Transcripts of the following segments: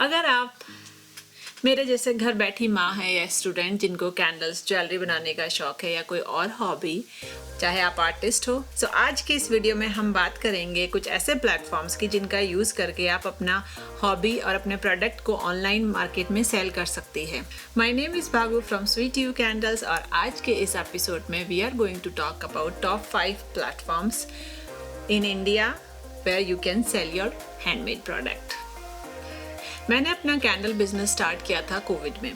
अगर आप मेरे जैसे घर बैठी माँ है या स्टूडेंट जिनको कैंडल्स ज्वेलरी बनाने का शौक है या कोई और हॉबी, चाहे आप आर्टिस्ट हो, सो आज की इस वीडियो में हम बात करेंगे कुछ ऐसे प्लेटफॉर्म्स की जिनका यूज़ करके आप अपना हॉबी और अपने प्रोडक्ट को ऑनलाइन मार्केट में सेल कर सकती है। My name is Bhagu from sweet you candles और आज के इस एपिसोड में we are going to talk about top 5 platforms in India where you can sell your handmade product. मैंने अपना कैंडल बिजनेस स्टार्ट किया था कोविड में।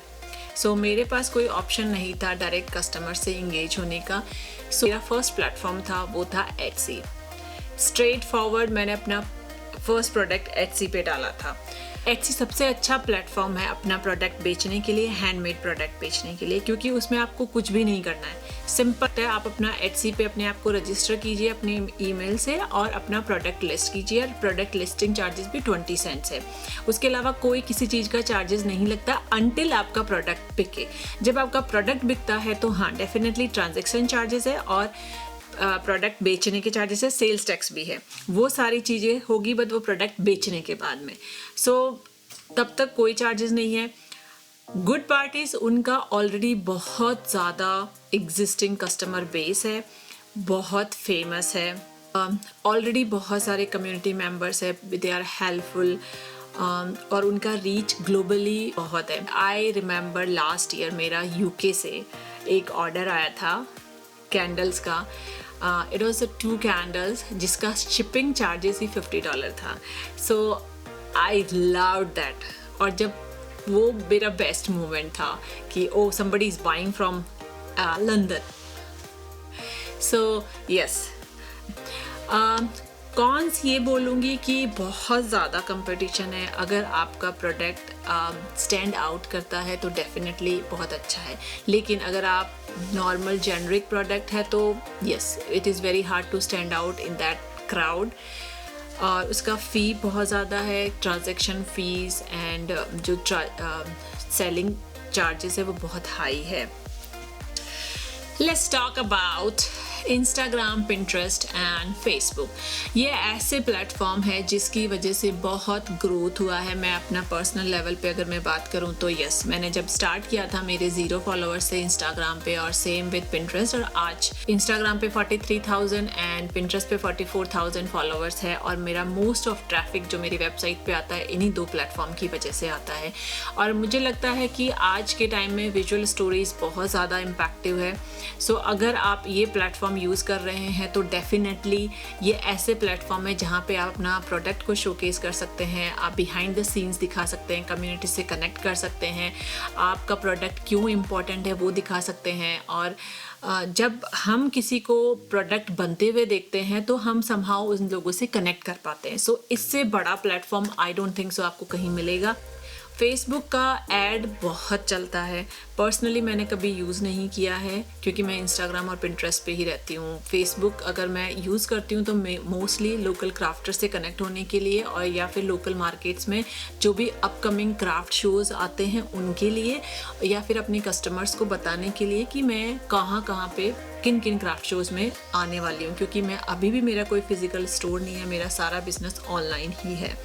मेरे पास कोई ऑप्शन नहीं था डायरेक्ट कस्टमर से इंगेज होने का। मेरा फर्स्ट प्लेटफॉर्म था वो था एटसी। स्ट्रेट फॉरवर्ड मैंने अपना फर्स्ट प्रोडक्ट एटसी पे डाला था। एटसी सबसे अच्छा प्लेटफॉर्म है अपना प्रोडक्ट बेचने के लिए, हैंडमेड प्रोडक्ट बेचने के लिए, क्योंकि उसमें आपको कुछ भी नहीं करना है। सिंपल है, आप अपना एटसी पे अपने आप को रजिस्टर कीजिए अपने ईमेल से और अपना प्रोडक्ट लिस्ट कीजिए और प्रोडक्ट लिस्टिंग चार्जेस भी 20 सेंट्स है। उसके अलावा कोई किसी चीज़ का चार्जेस नहीं लगता अनटिल आपका प्रोडक्ट बिके। जब आपका प्रोडक्ट बिकता है तो हाँ, डेफिनेटली ट्रांजेक्शन चार्जेस है और प्रोडक्ट बेचने के चार्जेस है, सेल्स टैक्स भी है, वो सारी चीज़ें होगी, बट वो प्रोडक्ट बेचने के बाद में। तब तक कोई चार्जेस नहीं है। गुड पार्ट इज़ उनका ऑलरेडी बहुत ज़्यादा एग्जिस्टिंग कस्टमर बेस है, बहुत फेमस है, ऑलरेडी बहुत सारे कम्युनिटी मेंबर्स है, दे आर हेल्पफुल और उनका रीच ग्लोबली बहुत है। आई रिमेंबर लास्ट ईयर मेरा यूके से एक ऑर्डर आया था कैंडल्स का। इट वॉज 2 कैंडल्स जिसका शिपिंग चार्जेस ही $50 था। I love that. और जब वो मेरा बेस्ट मोमेंट था कि ओ somebody is buying from London. Yes, cons ये बोलूँगी कि बहुत ज़्यादा कंपटीशन है। अगर आपका प्रोडक्ट स्टैंड आउट करता है तो डेफिनेटली बहुत अच्छा है, लेकिन अगर आप नॉर्मल जेनरिक प्रोडक्ट है तो yes, it is very hard to stand out in that crowd. और उसका फ़ी बहुत ज़्यादा है, ट्रांजैक्शन फ़ीस एंड जो सेलिंग चार्जेस है वो बहुत हाई है। Let's talk about Instagram, Pinterest and Facebook. ये ऐसे प्लेटफॉर्म है जिसकी वजह से बहुत ग्रोथ हुआ है। मैं अपना पर्सनल लेवल पे अगर मैं बात करूँ तो यस, मैंने जब स्टार्ट किया था मेरे 0 फॉलोअर्स थे इंस्टाग्राम पे और सेम विद पिंटरेस्ट, और आज इंस्टाग्राम पे 43,000 एंड पिंटरेस्ट पे 44,000 फॉलोअर्स है। और मेरा मोस्ट ऑफ ट्रैफिक जो मेरी वेबसाइट पे आता है इन्हीं 2 प्लेटफॉर्म की वजह से आता है। और मुझे लगता है कि आज के टाइम में विजुअल स्टोरीज बहुत ज़्यादा इम्पैक्टिव है। अगर आप ये प्लेटफॉर्म यूज़ कर रहे हैं तो डेफिनेटली ये ऐसे प्लेटफॉर्म है जहाँ पे आप अपना प्रोडक्ट को शोकेस कर सकते हैं, आप बिहाइंड द सीन्स दिखा सकते हैं, कम्युनिटी से कनेक्ट कर सकते हैं, आपका प्रोडक्ट क्यों इम्पोर्टेंट है वो दिखा सकते हैं। और जब हम किसी को प्रोडक्ट बनते हुए देखते हैं तो हम समहाउ उन लोगों से कनेक्ट कर पाते हैं। इससे बड़ा platform I don't think so आपको कहीं मिलेगा। फेसबुक का ऐड बहुत चलता है। पर्सनली मैंने कभी यूज़ नहीं किया है क्योंकि मैं इंस्टाग्राम और पिंटरेस्ट पे ही रहती हूँ। फेसबुक अगर मैं यूज़ करती हूँ तो मैं मोस्टली लोकल क्राफ्टर से कनेक्ट होने के लिए और या फिर लोकल मार्केट्स में जो भी अपकमिंग क्राफ्ट शोज़ आते हैं उनके लिए, या फिर अपने कस्टमर्स को बताने के लिए कि मैं कहाँ कहाँ पे किन किन क्राफ्ट शोज़ में आने वाली हूँ, क्योंकि मैं अभी भी मेरा कोई फिज़िकल स्टोर नहीं है, मेरा सारा बिजनेस ऑनलाइन ही है।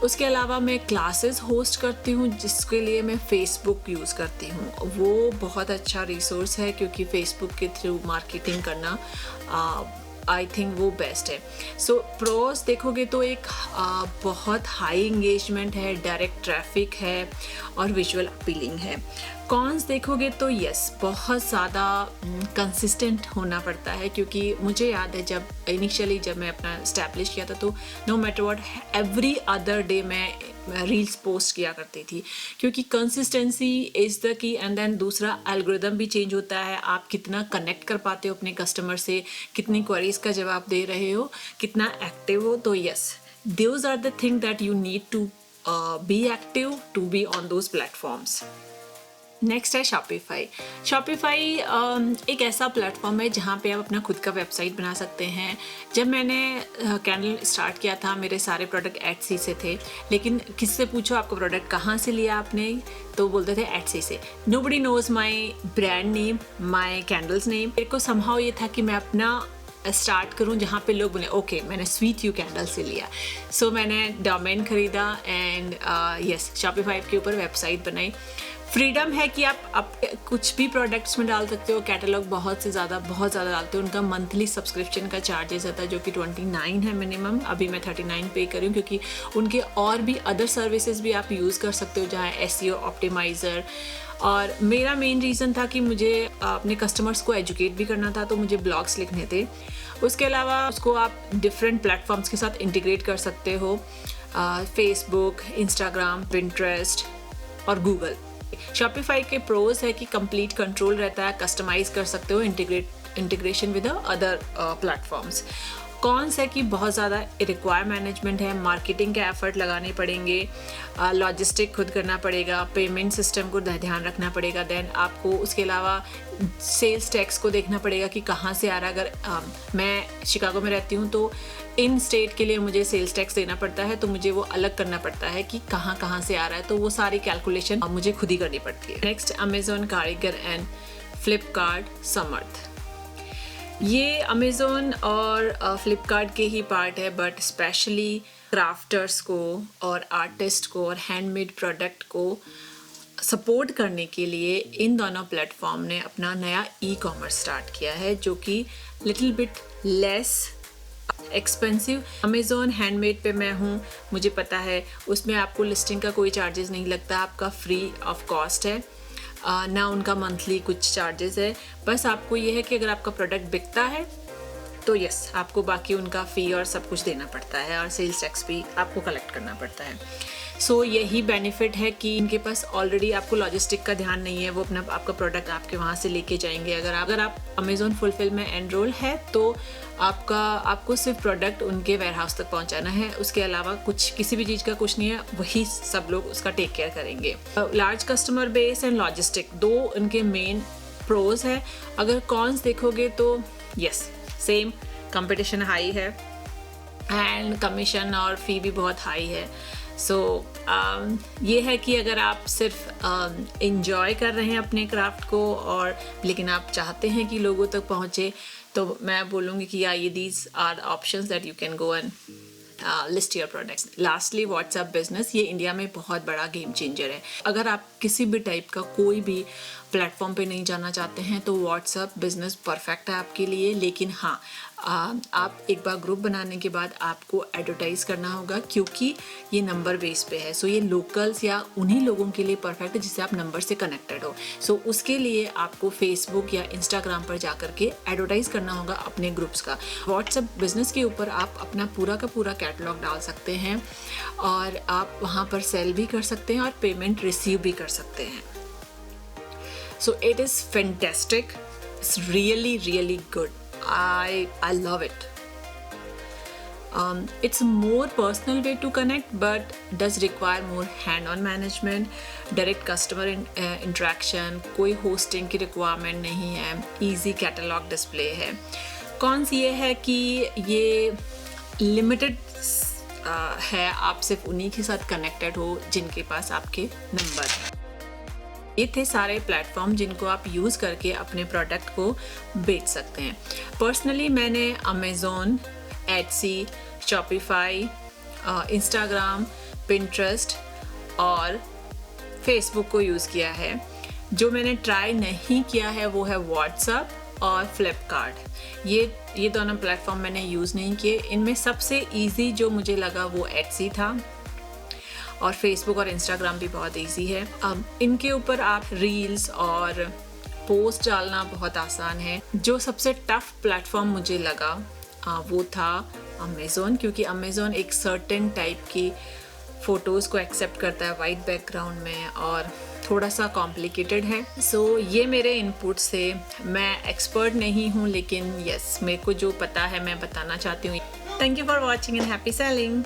उसके अलावा मैं क्लासेस होस्ट करती हूँ जिसके लिए मैं फ़ेसबुक यूज़ करती हूँ। वो बहुत अच्छा रिसोर्स है क्योंकि फ़ेसबुक के थ्रू मार्केटिंग करना आई थिंक वो बेस्ट है। प्रोस देखोगे तो एक बहुत हाई इंगेजमेंट है, डायरेक्ट ट्रैफिक है और विजुअल अपीलिंग है। कॉन्स देखोगे तो यस, बहुत ज़्यादा कंसिस्टेंट होना पड़ता है, क्योंकि मुझे याद है जब इनिशियली जब मैं अपना इस्टेब्लिश किया था तो no matter what every other day मैं रील्स पोस्ट किया करती थी, क्योंकि consistency is the key. And then दूसरा, एल्गोरिदम भी चेंज होता है, आप कितना कनेक्ट कर पाते हो अपने कस्टमर से, कितनी क्वेरीज का जवाब दे रहे हो, कितना एक्टिव हो। तो yes, those are the thing that you need to be active to be on those platforms. Next है शॉपिफाई। शॉपिफाई एक ऐसा प्लेटफॉर्म है जहाँ पे आप अपना खुद का वेबसाइट बना सकते हैं। जब मैंने कैंडल स्टार्ट किया था मेरे सारे प्रोडक्ट एटसी से थे, लेकिन किससे पूछो आपको प्रोडक्ट कहाँ से लिया आपने, तो बोलते थे एटसी से। Nobody knows my brand name, my candles name. मेरे को समहाउ ये था कि मैं अपना स्टार्ट करूं जहां पे लोग बोले ओके मैंने स्वीट यू कैंडल से लिया। सो मैंने डोमेन खरीदा एंड यस शॉपिफाई के ऊपर वेबसाइट बनाई। फ्रीडम है कि आप कुछ भी प्रोडक्ट्स में डाल सकते हो, कैटलॉग बहुत ज़्यादा डालते हो। उनका मंथली सब्सक्रिप्शन का चार्जेस आता है जो कि 29 है मिनिमम, अभी मैं 39 पे करूँ क्योंकि उनके और भी अदर सर्विसेज भी आप यूज़ कर सकते हो जहाँ SEO ऑप्टिमाइज़र। और मेरा मेन रीज़न था कि मुझे अपने कस्टमर्स को एजुकेट भी करना था, तो मुझे ब्लॉग्स लिखने थे। उसके अलावा उसको आप डिफरेंट प्लेटफॉर्म्स के साथ इंटीग्रेट कर सकते हो, फेसबुक, इंस्टाग्राम, पिंटरेस्ट और गूगल। शॉपिफाई के प्रोज है कि कंप्लीट कंट्रोल रहता है, कस्टमाइज कर सकते हो, integration with other platforms. Cons है कि बहुत ज़्यादा रिक्वायर मैनेजमेंट है, मार्केटिंग के एफर्ट लगाने पड़ेंगे, लॉजिस्टिक खुद करना पड़ेगा, पेमेंट सिस्टम को ध्यान रखना पड़ेगा, देन आपको उसके अलावा सेल्स टैक्स को देखना पड़ेगा कि कहाँ से आ रहा है। अगर मैं शिकागो में रहती हूँ तो इन स्टेट के लिए मुझे सेल्स टैक्स देना पड़ता है, तो मुझे वो अलग करना पड़ता है कि कहाँ से आ रहा है, तो वो सारी कैलकुलेशन मुझे खुद ही करनी पड़ती है। नेक्स्ट अमेजोन कारीगर एंड फ्लिपकार्ट समर्थ। ये अमेज़ोन और फ्लिपकार्ट के ही पार्ट है, बट स्पेशली क्राफ्टर्स को और आर्टिस्ट को और हैंडमेड प्रोडक्ट को सपोर्ट करने के लिए इन दोनों प्लेटफॉर्म ने अपना नया ई-कॉमर्स स्टार्ट किया है जो कि little bit less expensive. Amazon handmade पे मैं हूँ, मुझे पता है उसमें आपको लिस्टिंग का कोई चार्जेस नहीं लगता, आपका फ्री ऑफ कॉस्ट है, ना उनका मंथली कुछ चार्जेस है। बस आपको ये है कि अगर आपका प्रोडक्ट बिकता है तो यस आपको बाकी उनका फ़ी और सब कुछ देना पड़ता है और सेल्स टैक्स भी आपको कलेक्ट करना पड़ता है। सो यही बेनिफिट है कि इनके पास ऑलरेडी आपको लॉजिस्टिक का ध्यान नहीं है, वो अपना आपका प्रोडक्ट आपके वहाँ से लेके जाएंगे। अगर आप अमेज़ॉन फुलफिल में एनरोल है तो आपको सिर्फ प्रोडक्ट उनके वेयर हाउस तक पहुँचाना है, उसके अलावा कुछ किसी भी चीज़ का कुछ नहीं है, वही सब लोग उसका टेक केयर करेंगे। Large customer base and logistic दो उनके मेन प्रोज है। अगर कॉन्स देखोगे तो यस सेम कंपटीशन हाई है एंड कमीशन और फ़ी भी बहुत हाई है। सो ये है कि अगर आप सिर्फ इंजॉय कर रहे हैं अपने क्राफ्ट को और लेकिन आप चाहते हैं कि लोगों तक पहुँचे, तो मैं बोलूँगी कि ये these are options that you can go and list your products. Lastly WhatsApp business, ये इंडिया में बहुत बड़ा गेम चेंजर है। अगर आप किसी भी टाइप का कोई भी प्लेटफॉर्म पे नहीं जाना चाहते हैं तो व्हाट्सएप बिजनेस परफेक्ट है आपके लिए। लेकिन हाँ, आप एक बार ग्रुप बनाने के बाद आपको एडवर्टाइज़ करना होगा क्योंकि ये नंबर बेस पे है। सो ये लोकल्स या उन्हीं लोगों के लिए परफेक्ट है जिससे आप नंबर से कनेक्टेड हो। सो उसके लिए आपको फेसबुक या इंस्टाग्राम पर जा करके एडवर्टाइज़ करना होगा अपने ग्रुप्स का। व्हाट्सएप बिजनेस के ऊपर आप अपना पूरा का पूरा कैटलॉग डाल सकते हैं और आप वहाँ पर सेल भी कर सकते हैं और पेमेंट रिसीव भी कर सकते हैं। So it is fantastic. It's really good. I love it. It's a more personal way to connect, but does require more hand-on management, direct customer interaction. कोई hosting की requirement नहीं है, easy catalog display है। Cons ये है कि ये limited है, आप सिर्फ उन्हीं के साथ कनेक्टेड हो जिनके पास आपके नंबर हैं। ये थे सारे प्लेटफॉर्म जिनको आप यूज़ करके अपने प्रोडक्ट को बेच सकते हैं। पर्सनली मैंने Amazon, Etsy, Shopify, Instagram, Pinterest और फेसबुक को यूज़ किया है। जो मैंने ट्राई नहीं किया है वो है व्हाट्सएप और फ्लिपकार्ट। ये दोनों प्लेटफॉर्म मैंने यूज़ नहीं किए। इनमें सबसे ईजी जो मुझे लगा वो एटसी था और फेसबुक और इंस्टाग्राम भी बहुत इजी है। अब इनके ऊपर आप रील्स और पोस्ट डालना बहुत आसान है। जो सबसे टफ प्लेटफॉर्म मुझे लगा वो था अमेज़ॉन, क्योंकि अमेज़ॉन एक सर्टेन टाइप की फ़ोटोज़ को एक्सेप्ट करता है वाइट बैकग्राउंड में और थोड़ा सा कॉम्प्लिकेटेड है। सो ये मेरे इनपुट से, मैं एक्सपर्ट नहीं हूँ लेकिन यस मेरे को जो पता है मैं बताना चाहती हूँ। Thank you for watching and happy selling.